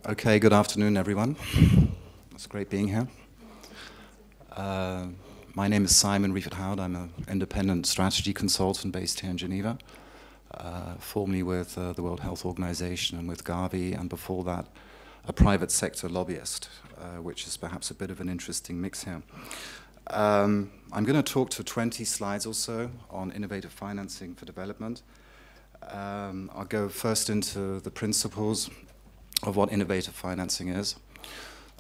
Okay, good afternoon, everyone. It's great being here. My name is Simon Wreford-Howard. I'm an independent strategy consultant based here in Geneva, formerly with the World Health Organization and with Gavi, and before that, a private sector lobbyist, which is perhaps a bit of an interesting mix here. I'm going to talk to 20 slides or so on innovative financing for development. I'll go first into the principles of what innovative financing is,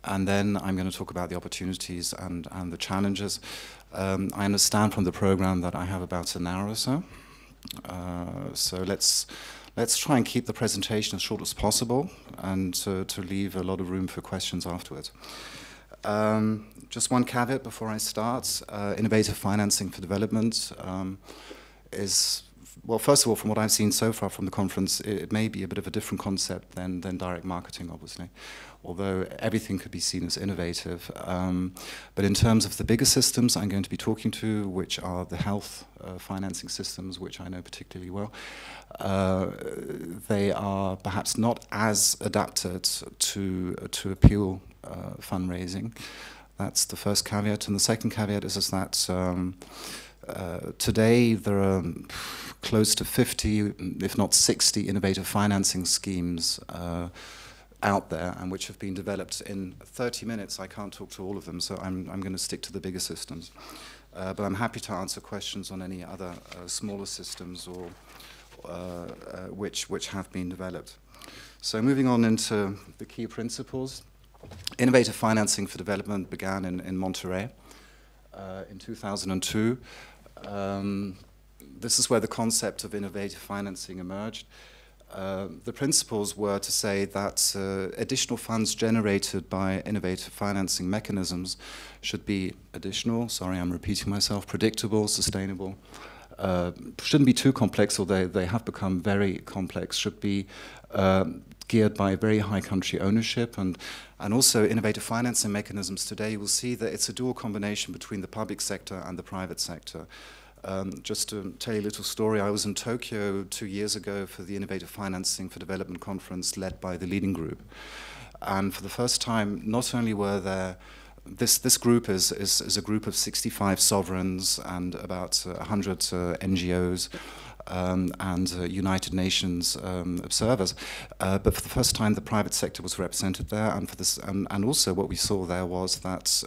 and then I'm going to talk about the opportunities and the challenges. I understand from the program that I have about an hour or so, so let's try and keep the presentation as short as possible and to leave a lot of room for questions afterwards. Just one caveat before I start. Innovative financing for development is, well, first of all, from what I've seen so far from the conference, it may be a bit of a different concept than direct marketing, obviously, although everything could be seen as innovative. But in terms of the bigger systems I'm going to be talking to, which are the health financing systems, which I know particularly well, they are perhaps not as adapted to appeal fundraising. That's the first caveat. And the second caveat is that today there are close to 50, if not 60, innovative financing schemes out there, and which have been developed in 30 minutes. I can't talk to all of them, so I'm going to stick to the bigger systems. But I'm happy to answer questions on any other smaller systems or which have been developed. So moving on into the key principles. Innovative financing for development began in Monterey in 2002. This is where the concept of innovative financing emerged. The principles were to say that additional funds generated by innovative financing mechanisms should be additional, sorry I'm repeating myself, predictable, sustainable, shouldn't be too complex, although they have become very complex, should be geared by very high country ownership, and also innovative financing mechanisms today, you will see that it's a dual combination between the public sector and the private sector. Just to tell you a little story, I was in Tokyo 2 years ago for the Innovative Financing for Development conference led by the Leading Group. And for the first time, not only were there, this group is a group of 65 sovereigns and about 100 NGOs, and United Nations observers, but for the first time the private sector was represented there, and for this, and also what we saw there was that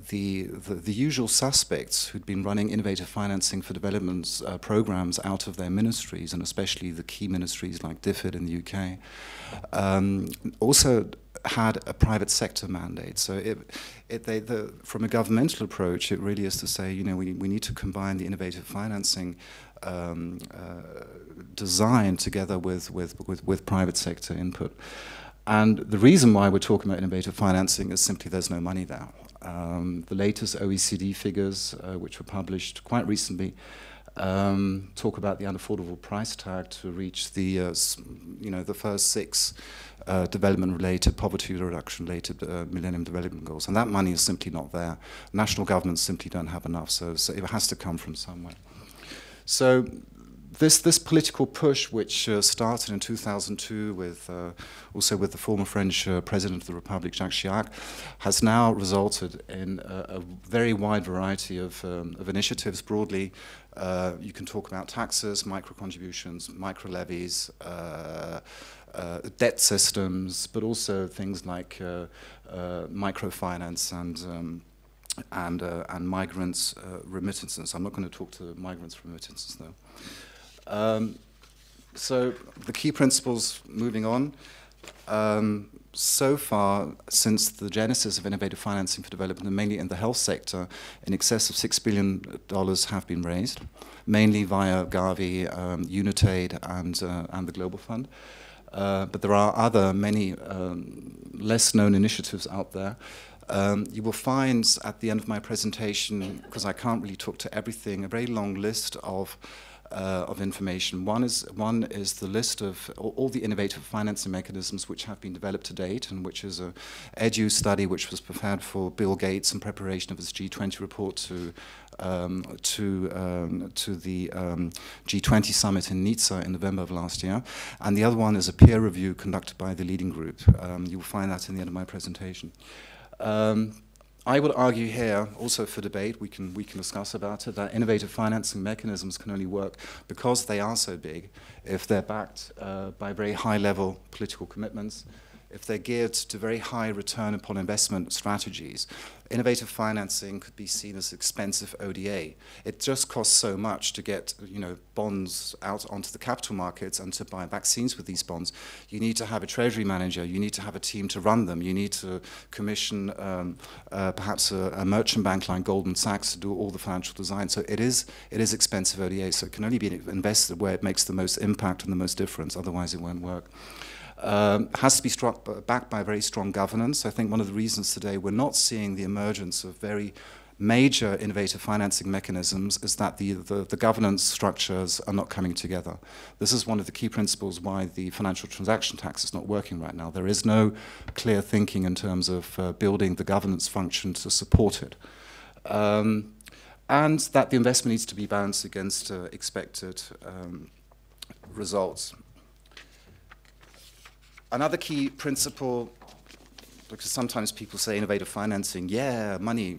the usual suspects who'd been running innovative financing for development programs out of their ministries, and especially the key ministries like DFID in the UK, also had a private sector mandate. So from a governmental approach, it really is to say, you know, we need to combine the innovative financing design together with private sector input. And the reason why we're talking about innovative financing is simply there's no money there. The latest OECD figures, which were published quite recently, talk about the unaffordable price tag to reach the, you know, the first 6 development-related, poverty reduction-related Millennium Development Goals, and that money is simply not there. National governments simply don't have enough, so it has to come from somewhere. So this political push, which started in 2002 with also with the former French President of the Republic, Jacques Chirac, has now resulted in a very wide variety of initiatives. Broadly, you can talk about taxes, micro-contributions, micro-levies, debt systems, but also things like microfinance and migrants' remittances. I'm not going to talk to migrants' remittances, though. So the key principles, moving on. So far, since the genesis of innovative financing for development, and mainly in the health sector, in excess of $6 billion have been raised, mainly via Gavi, UNITAID, and the Global Fund. But there are many less known initiatives out there. You will find at the end of my presentation, because I can't really talk to everything, a very long list of of information. One is the list of all the innovative financing mechanisms which have been developed to date, and which is a edu study which was prepared for Bill Gates in preparation of his G20 report to the G20 summit in Nizza in November of last year. And the other one is a peer review conducted by the leading group. You will find that in the end of my presentation. I would argue here, also for debate, we can discuss about it, that innovative financing mechanisms can only work because they are so big, if they're backed by very high-level political commitments, if they're geared to very high return upon investment strategies. Innovative financing could be seen as expensive ODA. It just costs so much to get, bonds out onto the capital markets and to buy vaccines with these bonds. You need to have a treasury manager. You need to have a team to run them. You need to commission perhaps a merchant bank like Goldman Sachs to do all the financial design. So it is expensive ODA. So it can only be invested where it makes the most impact and the most difference. Otherwise, it won't work. Has to be backed by very strong governance. I think one of the reasons today we're not seeing the emergence of very major innovative financing mechanisms is that the governance structures are not coming together. This is one of the key principles why the financial transaction tax is not working right now. There is no clear thinking in terms of building the governance function to support it. And that the investment needs to be balanced against expected results. Another key principle, because sometimes people say innovative financing, yeah, money,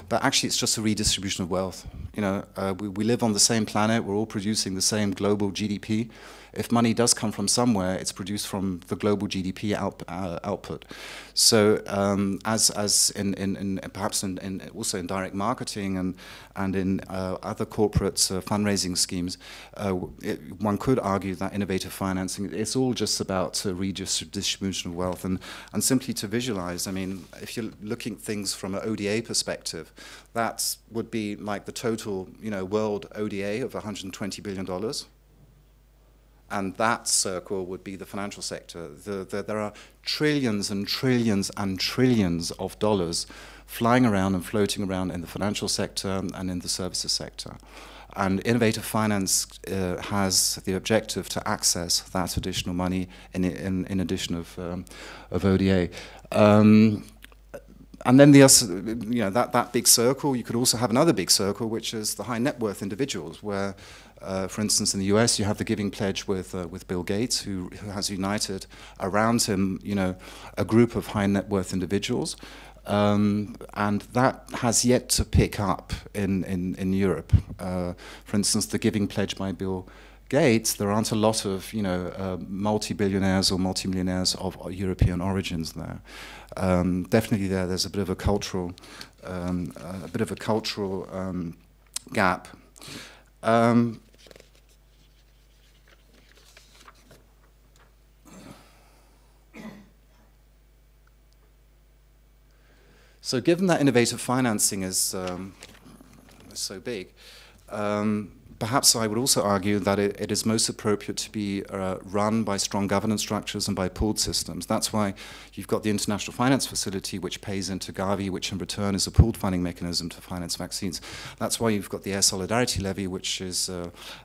but actually it's just a redistribution of wealth. We live on the same planet, we're all producing the same global GDP. If money does come from somewhere, it's produced from the global GDP output. So as in perhaps also in direct marketing and in other corporate fundraising schemes, one could argue that innovative financing, it's all just about redistribution of wealth. And simply to visualize, I mean, if you're looking at things from an ODA perspective, that would be like the total world ODA of $120 billion. And that circle would be the financial sector. There are trillions and trillions and trillions of dollars flying around and floating around in the financial sector and in the services sector. And innovative finance has the objective to access that additional money in addition of ODA. And then that big circle, you could also have another big circle, which is the high net worth individuals, where for instance, in the US, you have the Giving Pledge with Bill Gates, who has united around him, a group of high net worth individuals, and that has yet to pick up in Europe. For instance, the Giving Pledge by Bill Gates, there aren't a lot of multi-billionaires or multi-millionaires of European origins there. Definitely, there's a bit of a cultural gap. So given that innovative financing is so big, perhaps I would also argue that it is most appropriate to be run by strong governance structures and by pooled systems. That's why you've got the International Finance Facility, which pays into Gavi, which in return is a pooled funding mechanism to finance vaccines. That's why you've got the Air Solidarity Levy, which is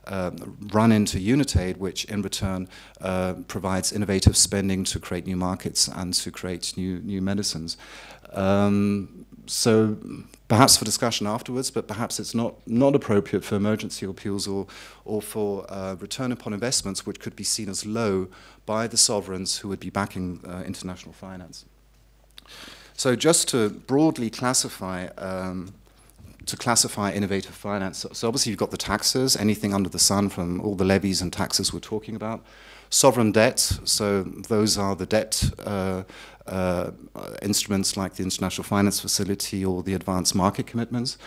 run into UNITAID, which in return provides innovative spending to create new markets and to create new medicines. So perhaps for discussion afterwards, but perhaps it's not appropriate for emergency appeals or for return upon investments, which could be seen as low by the sovereigns who would be backing international finance. So just to broadly classify innovative finance, so obviously you've got the taxes, anything under the sun from all the levies and taxes we're talking about. Sovereign debt, so those are the debt instruments like the International Finance Facility or the advanced market commitments.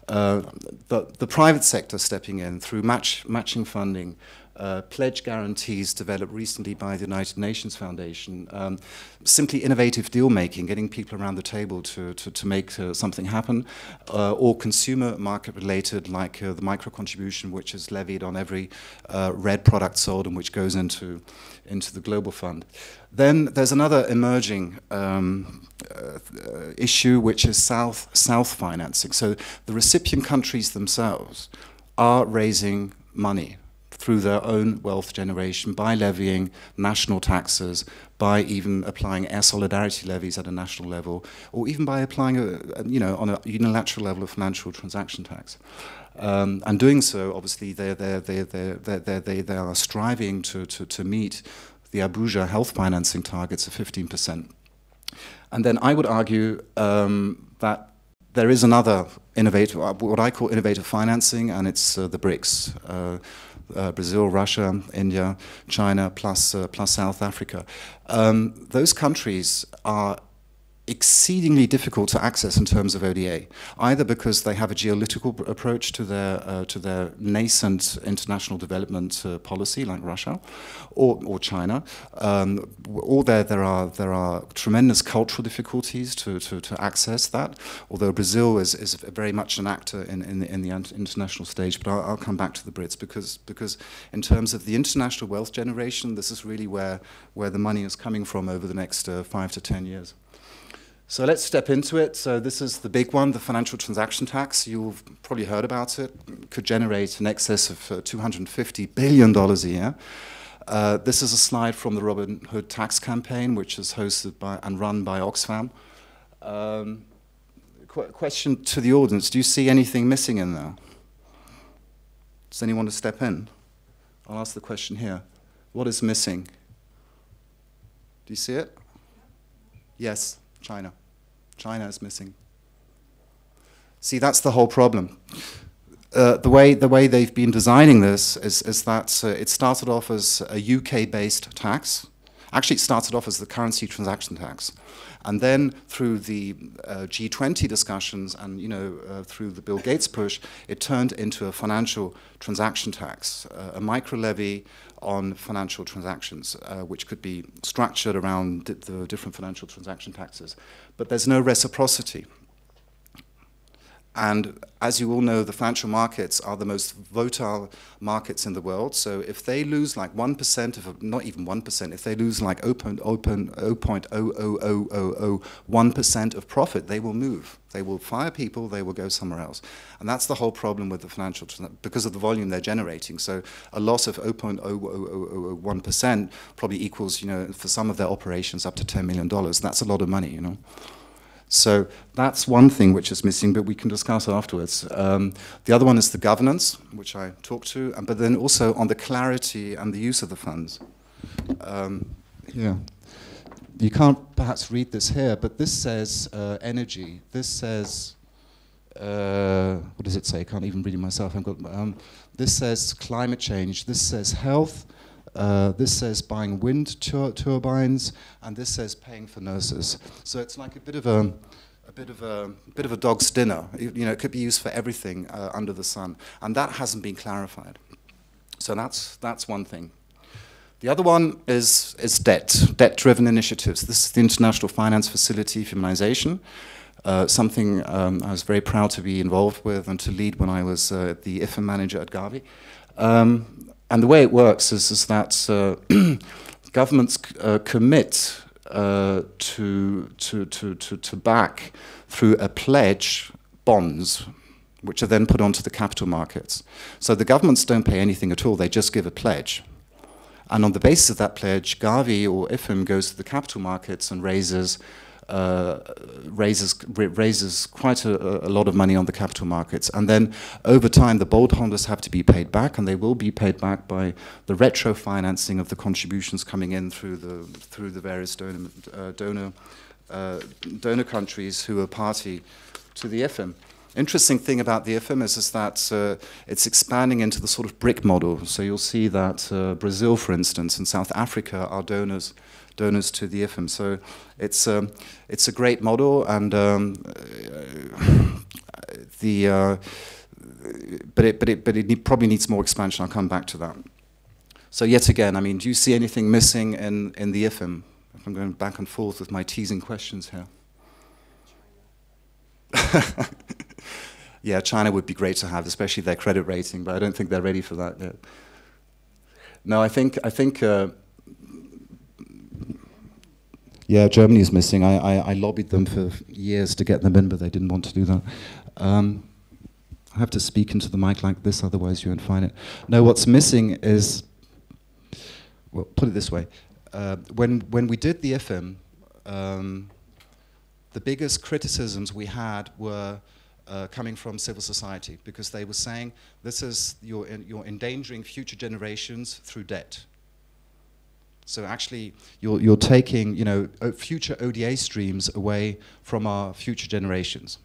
The private sector stepping in through matching funding, pledge guarantees developed recently by the United Nations Foundation, simply innovative deal making, getting people around the table to make something happen, or consumer market related like the micro contribution, which is levied on every red product sold and which goes into the global fund. Then there's another emerging issue, which is South financing. So the recipient countries themselves are raising money through their own wealth generation, by levying national taxes, by even applying air solidarity levies at a national level, or even by applying, on a unilateral level, a financial transaction tax. And doing so, obviously, they are striving to meet the Abuja health financing targets of 15%. And then I would argue that there is another innovative, what I call innovative financing, and it's the BRICS. Brazil, Russia, India, China, plus South Africa. Those countries are exceedingly difficult to access in terms of ODA, either because they have a geopolitical approach to their nascent international development policy, like Russia or China, or there are tremendous cultural difficulties to access that. Although Brazil is very much an actor in the international stage, but I'll come back to the Brits because in terms of the international wealth generation, this is really where the money is coming from over the next 5 to 10 years. So let's step into it. So this is the big one, the financial transaction tax. You've probably heard about it. It could generate in excess of $250 billion a year. This is a slide from the Robin Hood tax campaign, which is hosted by and run by Oxfam. Question to the audience, do you see anything missing in there? Does anyone want to step in? I'll ask the question here. What is missing? Do you see it? Yes, China. China is missing. See, that's the whole problem. The way they've been designing this is that it started off as a UK-based tax. Actually, it started off as the currency transaction tax. And then through the G20 discussions and through the Bill Gates push, it turned into a financial transaction tax, a micro-levy on financial transactions, which could be structured around the different financial transaction taxes. But there's no reciprocity. And as you all know, the financial markets are the most volatile markets in the world. So if they lose like 1% of, not even 1%, if they lose like 0.00001% of profit, they will move. They will fire people, they will go somewhere else. And that's the whole problem with the financial, because of the volume they're generating. So a loss of 0.0001% probably equals, for some of their operations up to $10 million. That's a lot of money, So that's one thing which is missing, but we can discuss afterwards. The other one is the governance, which I talked to, but then also on the clarity and the use of the funds. You can't perhaps read this here, but this says energy. This says, what does it say? I can't even read it myself. This says climate change. This says health. This says buying wind turbines, and this says paying for nurses. So it's like a bit of a dog's dinner. It could be used for everything under the sun, and that hasn't been clarified. So that's one thing. The other one is debt-driven initiatives. This is the International Finance Facility for Humanization, something I was very proud to be involved with and to lead when I was the IFM manager at Gavi. And the way it works is that governments commit to back through a pledge bonds, which are then put onto the capital markets. So the governments don't pay anything at all, they just give a pledge. And on the basis of that pledge, Gavi or IFM goes to the capital markets and raises quite a lot of money on the capital markets. And then over time, the bondholders have to be paid back, and they will be paid back by the retro financing of the contributions coming in through the various donor countries who are party to the IFM. Interesting thing about the IFM is that it's expanding into the sort of BRIC model. So you'll see that Brazil, for instance, and South Africa are donors to the IFM. So it's a great model, and but it probably needs more expansion. I'll come back to that. So yet again, I mean, do you see anything missing in the IFM? I'm going back and forth with my teasing questions here. Yeah, China would be great to have, especially their credit rating, but I don't think they're ready for that yet. No, I think yeah, Germany is missing. I lobbied them for years to get them in, but they didn't want to do that. I have to speak into the mic like this, otherwise you won't find it. No, what's missing is, well, put it this way. When we did the IFM, the biggest criticisms we had were coming from civil society, because they were saying, this is, you're endangering future generations through debt. So actually, you're taking, you know, future ODA streams away from our future generations.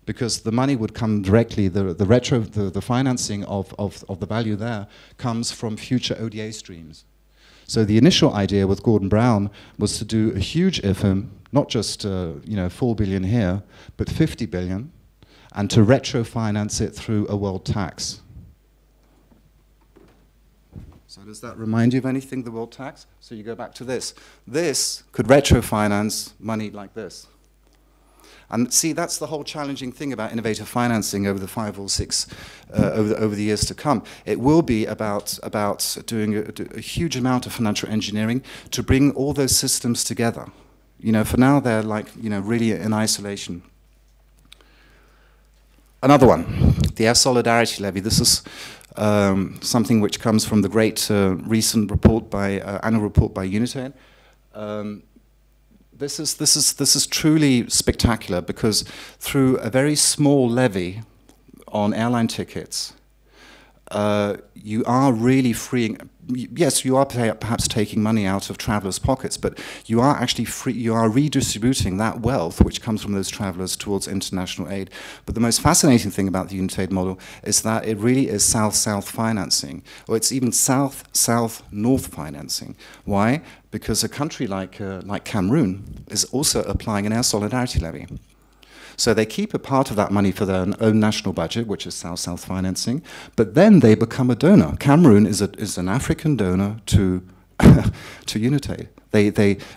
Because the money would come directly, the financing of the value there comes from future ODA streams. So the initial idea with Gordon Brown was to do a huge IFM, not just you know, 4 billion here, but 50 billion, and to retro-finance it through a world tax. So does that remind you of anything, the world tax? So you go back to this. This could retro-finance money like this. And see, that's the whole challenging thing about innovative financing over the 5 or 6, over the years to come. It will be about doing a huge amount of financial engineering to bring all those systems together. You know, for now they're like, you know, really in isolation. Another one, the Air Solidarity Levy. This is something which comes from the great recent report by annual report by UNITAID. This is truly spectacular, because through a very small levy on airline tickets, you are really freeing. Yes, you are perhaps taking money out of travelers' pockets, but you are actually you are redistributing that wealth which comes from those travelers towards international aid. But the most fascinating thing about the UNITAID model is that it really is south-south financing, or it's even south-south-north financing. Why? Because a country like Cameroon is also applying an air solidarity levy. So they keep a part of that money for their own national budget, which is south-south financing, but then they become a donor. Cameroon is an African donor to to UNITAID.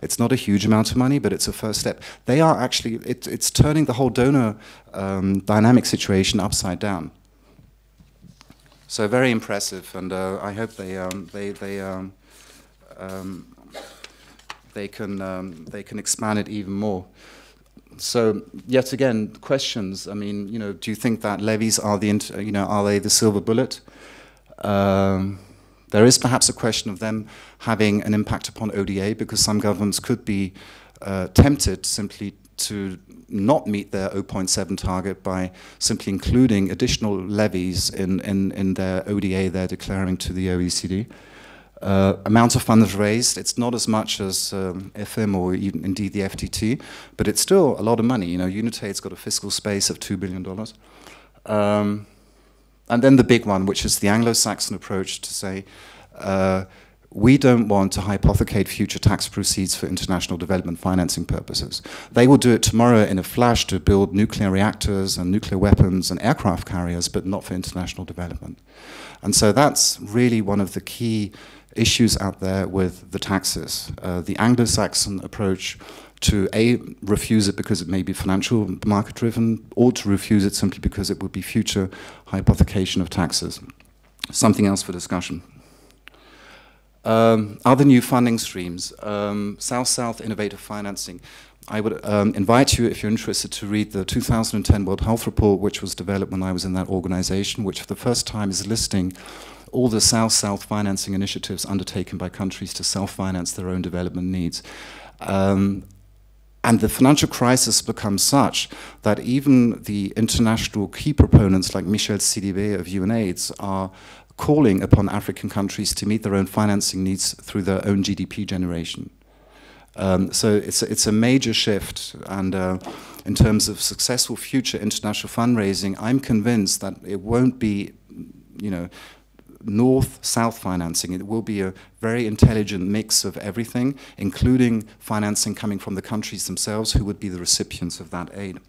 It's not a huge amount of money, but it's a first step. They are actually, it's turning the whole donor dynamic situation upside down. So very impressive, and I hope they can expand it even more. So yet again, questions. I mean, you know, do you think that levies are are they the silver bullet? There is perhaps a question of them having an impact upon ODA, because some governments could be tempted simply to not meet their 0.7 target by simply including additional levies in their ODA they're declaring to the OECD. Amount of funds raised, it's not as much as FM or even indeed the FTT, but it's still a lot of money. You know, UNITAID's got a fiscal space of $2 billion. And then the big one, which is the Anglo-Saxon approach to say, we don't want to hypothecate future tax proceeds for international development financing purposes. They will do it tomorrow in a flash to build nuclear reactors and nuclear weapons and aircraft carriers, but not for international development. And so that's really one of the key issues out there with the taxes. The Anglo-Saxon approach to refuse it because it may be financial market driven, or to refuse it simply because it would be future hypothecation of taxes. Something else for discussion. Other new funding streams, South-South innovative financing. I would invite you, if you're interested, to read the 2010 World Health Report, which was developed when I was in that organization, which for the first time is listing all the South-South financing initiatives undertaken by countries to self-finance their own development needs. And the financial crisis becomes such that even the international key proponents like Michel Sidibé of UNAIDS are calling upon African countries to meet their own financing needs through their own GDP generation. So it's a major shift, and in terms of successful future international fundraising, I'm convinced that it won't be, you know, north-south financing. It will be a very intelligent mix of everything, including financing coming from the countries themselves who would be the recipients of that aid.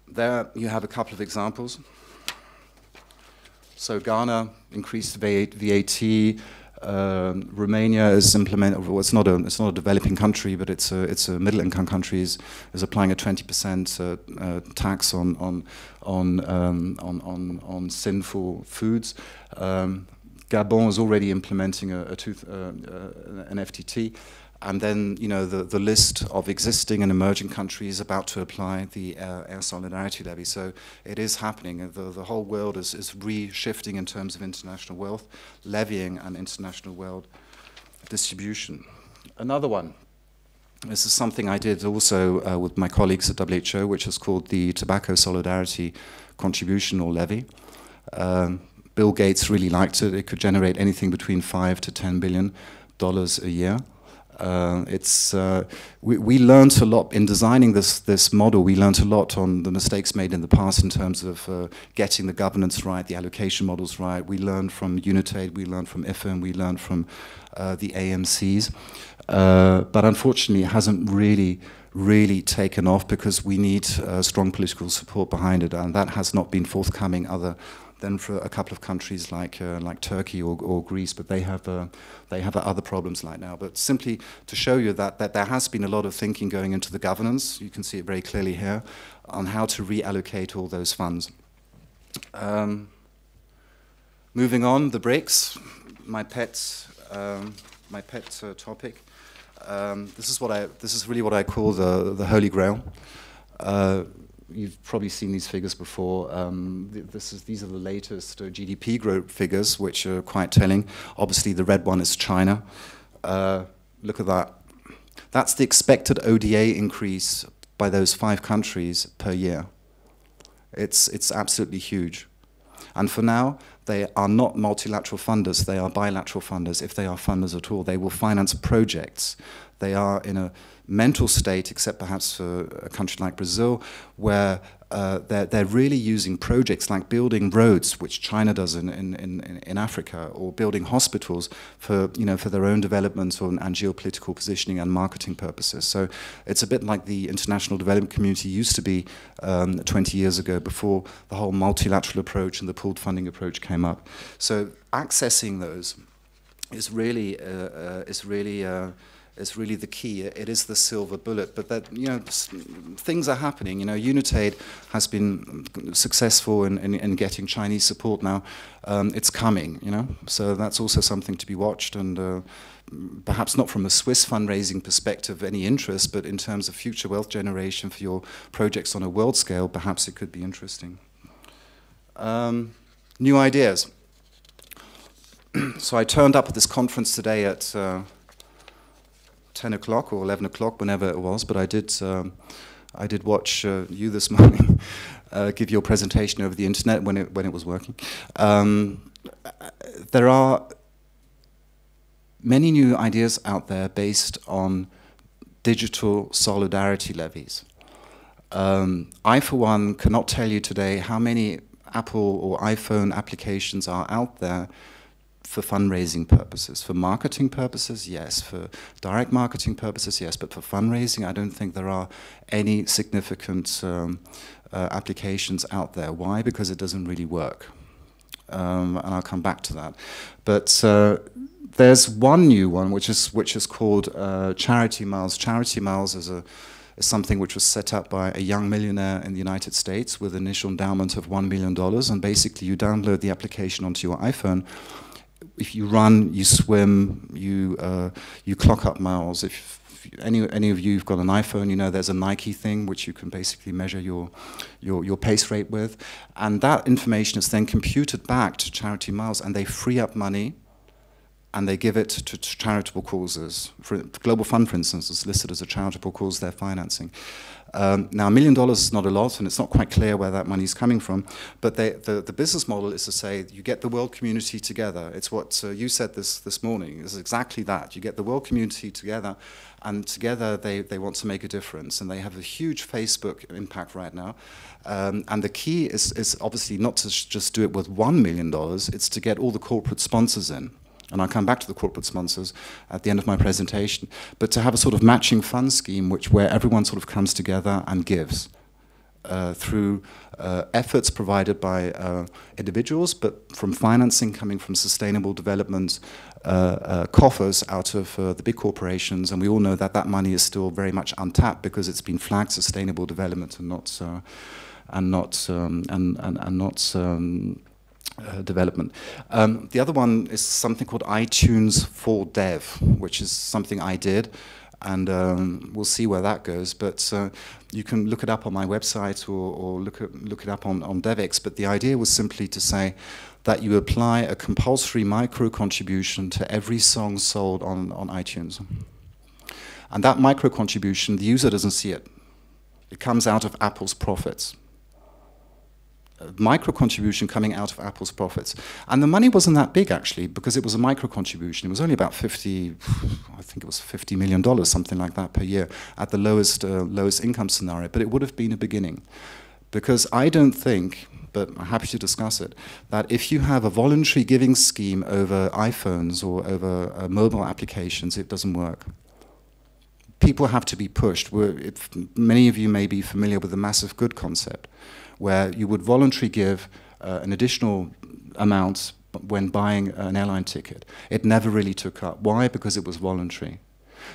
There you have a couple of examples. So Ghana increased VAT. Romania is implementing. Well, it's not a developing country, but it's a middle-income country. Is applying a 20% tax on sinful foods. Gabon is already implementing an FTT. And then, you know, the list of existing and emerging countries about to apply the air solidarity levy. So it is happening. The whole world is re-shifting in terms of international wealth, levying and international wealth distribution. Another one. This is something I did also with my colleagues at WHO, which is called the Tobacco Solidarity Contribution or Levy. Bill Gates really liked it. It could generate anything between $5 to $10 billion a year. We learned a lot in designing this model. We learned a lot on the mistakes made in the past in terms of getting the governance right, the allocation models right. We learned from UNITAID, we learned from IFA, we learned from the AMCs. But unfortunately, it hasn't really taken off because we need strong political support behind it, and that has not been forthcoming other than for a couple of countries like Turkey or Greece, but they have other problems right now. But simply to show you that there has been a lot of thinking going into the governance, you can see it very clearly here, on how to reallocate all those funds. Moving on, the BRICS, my pet topic. This is really what I call the Holy Grail. You've probably seen these figures before. These are the latest GDP growth figures, which are quite telling. Obviously, the red one is China. Look at that. That's the expected ODA increase by those 5 countries per year. It's absolutely huge. And for now, they are not multilateral funders, they are bilateral funders, if they are funders at all. They will finance projects. They are in a mental state, except perhaps for a country like Brazil, where they're really using projects like building roads, which China does in Africa, or building hospitals for their own development and geopolitical positioning and marketing purposes. So it's a bit like the international development community used to be 20 years ago, before the whole multilateral approach and the pooled funding approach came up. So accessing those is really the key. It is the silver bullet. But that, things are happening. UNITAID has been successful in getting Chinese support now. It's coming. So that's also something to be watched. And perhaps not from a Swiss fundraising perspective, any interest, but in terms of future wealth generation for your projects on a world scale, perhaps it could be interesting. New ideas. So I turned up at this conference today at 10 o'clock or 11 o'clock, whenever it was, but I did watch you this morning give your presentation over the internet when it was working. There are many new ideas out there based on digital solidarity levies. I, for one, cannot tell you today how many Apple or iPhone applications are out there for fundraising purposes. For marketing purposes, yes. For direct marketing purposes, yes. But for fundraising, I don't think there are any significant applications out there. Why? Because it doesn't really work. And I'll come back to that. But there's one new one, which is called Charity Miles. Charity Miles is something which was set up by a young millionaire in the United States with an initial endowment of $1 million. And basically, you download the application onto your iPhone. If you run, you swim, you clock up miles. If any of you have got an iPhone, there's a Nike thing which you can basically measure your pace rate with, and that information is then computed back to Charity Miles, and they free up money, and they give it to charitable causes. Global Fund, for instance, is listed as a charitable cause they're financing. Now, $1 million is not a lot, and it's not quite clear where that money is coming from, but the business model is to say you get the world community together. It's what you said this morning. It's exactly that. You get the world community together, and together they want to make a difference, and they have a huge Facebook impact right now. And the key is obviously not to just do it with $1 million, it's to get all the corporate sponsors in. And I'll come back to the corporate sponsors at the end of my presentation, but to have a sort of matching fund scheme where everyone sort of comes together and gives through efforts provided by individuals, but from financing coming from sustainable development coffers out of the big corporations. And we all know that that money is still very much untapped because it's been flagged sustainable development and not development. The other one is something called iTunes for Dev, which is something I did, and we'll see where that goes. But you can look it up on my website or look it up on DevX. But the idea was simply to say that you apply a compulsory micro contribution to every song sold on iTunes. And that micro contribution, the user doesn't see it. It comes out of Apple's profits. Micro contribution coming out of Apple's profits. And the money wasn't that big, actually, because it was a micro contribution. It was only about $50 million, something like that per year, at the lowest income scenario. But it would have been a beginning. Because I don't think, but I'm happy to discuss it, that if you have a voluntary giving scheme over iPhones or over mobile applications, it doesn't work. People have to be pushed. Many of you may be familiar with the massive good concept, where you would voluntarily give an additional amount when buying an airline ticket. It never really took up. Why? Because it was voluntary.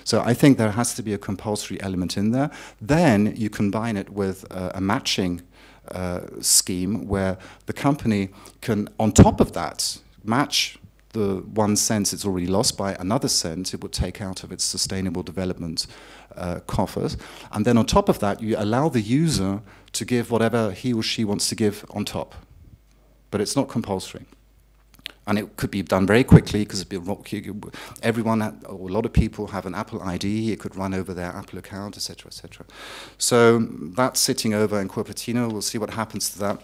So I think there has to be a compulsory element in there. Then you combine it with a matching scheme where the company can, on top of that, match the 1 cent it's already lost by another cent it would take out of its sustainable development coffers. And then on top of that, you allow the user to give whatever he or she wants to give on top. But it's not compulsory. And it could be done very quickly because everyone, or a lot of people have an Apple ID. It could run over their Apple account, etc., etc. So that's sitting over in Cupertino. We'll see what happens to that.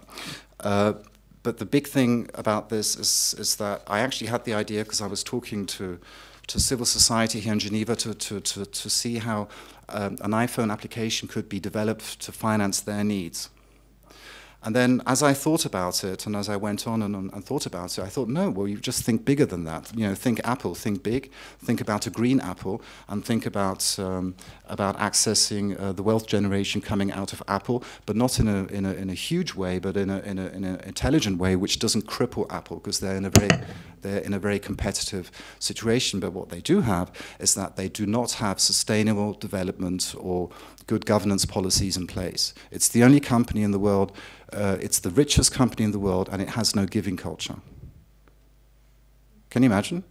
But the big thing about this is that I actually had the idea because I was talking to civil society here in Geneva to see how an iPhone application could be developed to finance their needs. And then as I thought about it, and as I went on and thought about it, I thought, no, well, you just think bigger than that. You know, think Apple, think big, think about a green Apple, and think about accessing the wealth generation coming out of Apple, but not in a huge way, but in an intelligent way, which doesn't cripple Apple, because they're in a very competitive situation. But what they do have is that they do not have sustainable development or good governance policies in place. It's the only company in the world, it's the richest company in the world, and it has no giving culture. Can you imagine?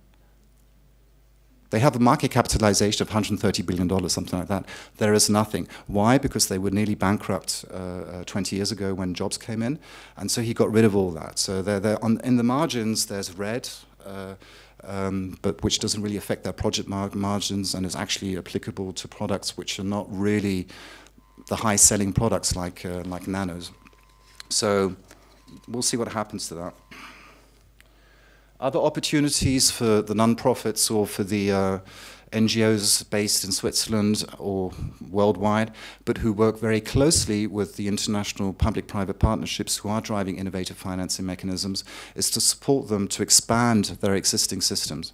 They have a market capitalization of $130 billion, something like that. There is nothing. Why? Because they were nearly bankrupt 20 years ago when Jobs came in, and so he got rid of all that. So in the margins, there's red, but which doesn't really affect their project margins and is actually applicable to products which are not really the high-selling products like nanos. So we'll see what happens to that. Other opportunities for the non-profits or for the NGOs based in Switzerland or worldwide, but who work very closely with the international public-private partnerships who are driving innovative financing mechanisms, is to support them to expand their existing systems.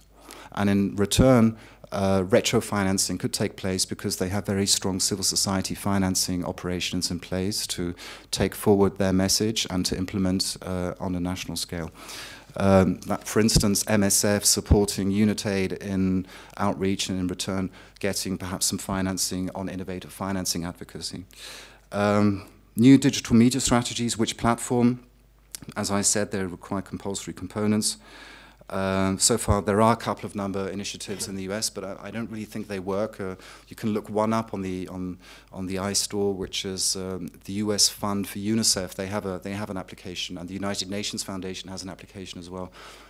And in return, retro-financing could take place because they have very strong civil society financing operations in place to take forward their message and to implement on a national scale. For instance, MSF supporting Unitaid in outreach and in return getting perhaps some financing on innovative financing advocacy. New digital media strategies, which platform? As I said, they require compulsory components. So far, there are a couple of number initiatives in the US, but I don't really think they work. You can look one up on the iStore, which is the US Fund for UNICEF. They have an application, and the United Nations Foundation has an application as well.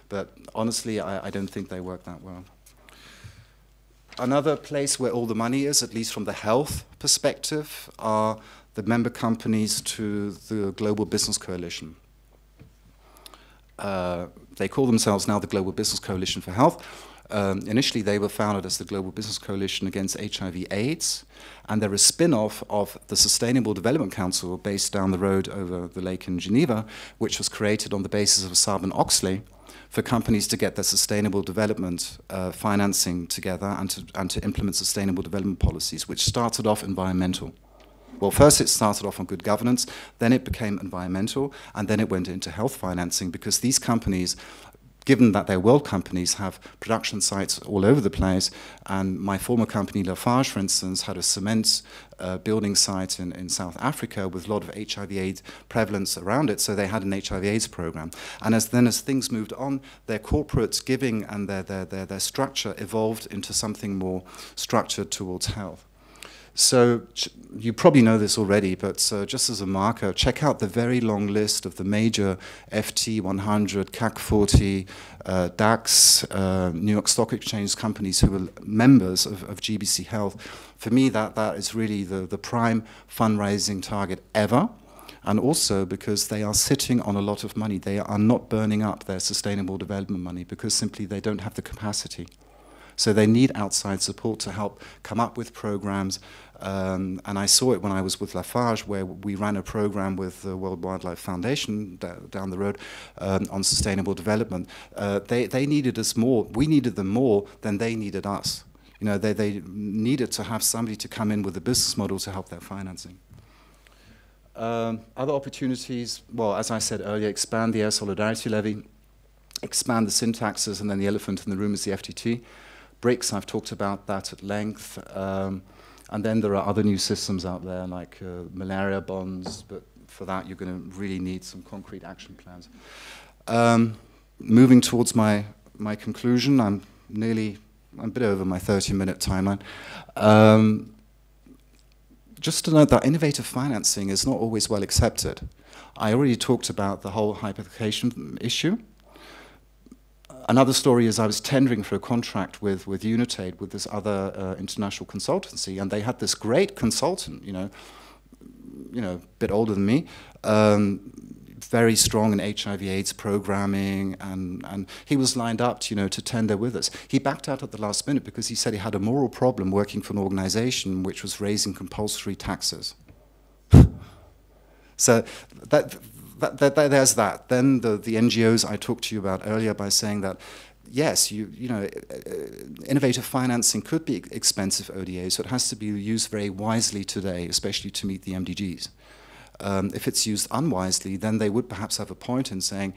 But honestly, I don't think they work that well. Another place where all the money is, at least from the health perspective, are the member companies to the Global Business Coalition. They call themselves now the Global Business Coalition for Health. Initially, they were founded as the Global Business Coalition Against HIV/AIDS, and they're a spin-off of the Sustainable Development Council based down the road over the lake in Geneva, which was created on the basis of Sarbanes-Oxley for companies to get their sustainable development financing together and to implement sustainable development policies, which started off environmental. Well, first it started off on good governance, then it became environmental, and then it went into health financing because these companies given that their world companies have production sites all over the place, and my former company, Lafarge, for instance, had a cement building site in South Africa with a lot of HIV/AIDS prevalence around it, so they had an HIV/AIDS program. And as things moved on, their corporate giving and their structure evolved into something more structured towards health. So you probably know this already, but just as a marker, check out the very long list of the major FT 100, CAC 40, DAX, New York Stock Exchange companies who are members of GBC Health. For me, that is really the prime fundraising target ever. And also because they are sitting on a lot of money. They are not burning up their sustainable development money because simply they don't have the capacity. So they need outside support to help come up with programs. And I saw it when I was with Lafarge, where we ran a program with the World Wildlife Foundation down the road on sustainable development. They needed us more. We needed them more than they needed us. You know, they needed to have somebody to come in with a business model to help their financing. Other opportunities, well, as I said earlier, expand the air solidarity levy, expand the syntaxes, and then the elephant in the room is the FTT. BRICS, I've talked about that at length. And then there are other new systems out there like malaria bonds, but for that you're going to really need some concrete action plans. Moving towards my conclusion, I'm a bit over my 30-minute timeline. Just to note that innovative financing is not always well accepted. I already talked about the whole hypothecation issue. Another story is I was tendering for a contract with Unitaid, with this other international consultancy, and they had this great consultant, you know, a bit older than me, very strong in HIV/AIDS programming, and he was lined up, to tender with us. He backed out at the last minute because he said he had a moral problem working for an organization which was raising compulsory taxes. So there's that. Then the NGOs I talked to you about earlier by saying that, yes, innovative financing could be expensive ODA, so it has to be used very wisely today, especially to meet the MDGs. If it's used unwisely, then they would perhaps have a point in saying,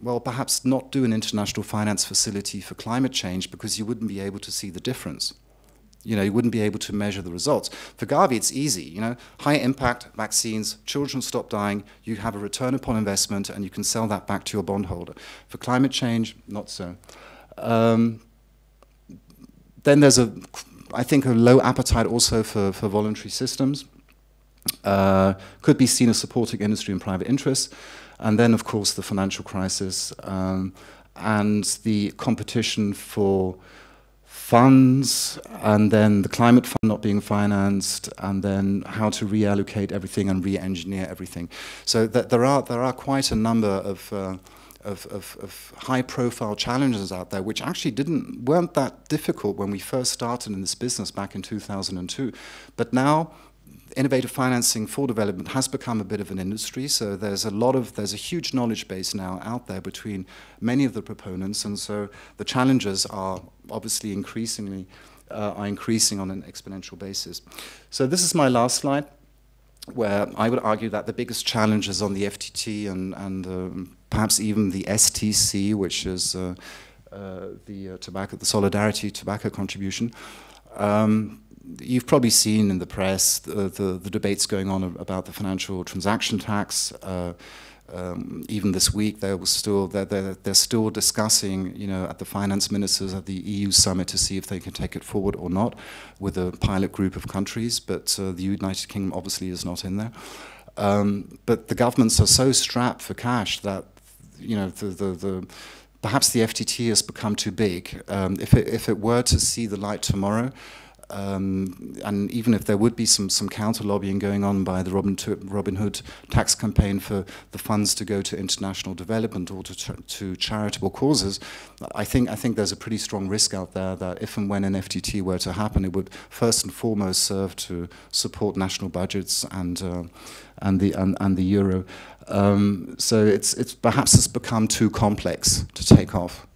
well, perhaps not do an international finance facility for climate change because you wouldn't be able to see the difference. You wouldn't be able to measure the results. For Gavi, it's easy. High impact vaccines, children stop dying, you have a return upon investment, and you can sell that back to your bondholder. For climate change, not so. Then there's I think, a low appetite also for voluntary systems. Could be seen as supporting industry and private interests. And then, of course, the financial crisis and the competition for funds, and then the climate fund not being financed, and then how to reallocate everything and re-engineer everything. So that there are quite a number of high-profile challenges out there, which actually weren't that difficult when we first started in this business back in 2002. But now, innovative financing for development has become a bit of an industry, so there's a huge knowledge base now out there between many of the proponents, and so the challenges are obviously increasing on an exponential basis. So this is my last slide, where I would argue that the biggest challenge is on the FTT and perhaps even the STC, which is the Solidarity Tobacco Contribution. You've probably seen in the press the debates going on about the financial transaction tax. Even this week, they're still discussing, at the finance ministers at the EU summit to see if they can take it forward or not with a pilot group of countries. But the United Kingdom obviously is not in there. But the governments are so strapped for cash that, perhaps the FTT has become too big. If it were to see the light tomorrow, and even if there would be some counter-lobbying going on by the Robin Hood tax campaign for the funds to go to international development or to charitable causes, I think there's a pretty strong risk out there that if and when an FTT were to happen, it would first and foremost serve to support national budgets and the euro. So it's perhaps become too complex to take off.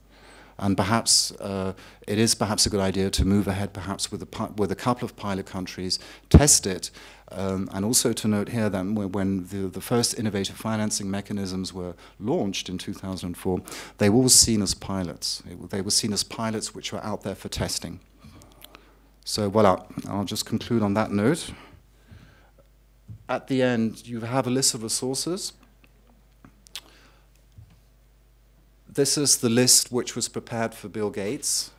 And perhaps it is perhaps a good idea to move ahead perhaps with a couple of pilot countries, test it, and also to note here that when the first innovative financing mechanisms were launched in 2004, they were all seen as pilots. They were seen as pilots which were out there for testing. So voila, I'll just conclude on that note. At the end, you have a list of resources. This is the list which was prepared for Bill Gates.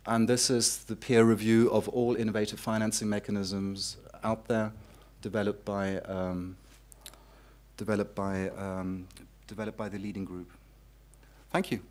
And this is the peer review of all innovative financing mechanisms out there, developed by the leading group. Thank you.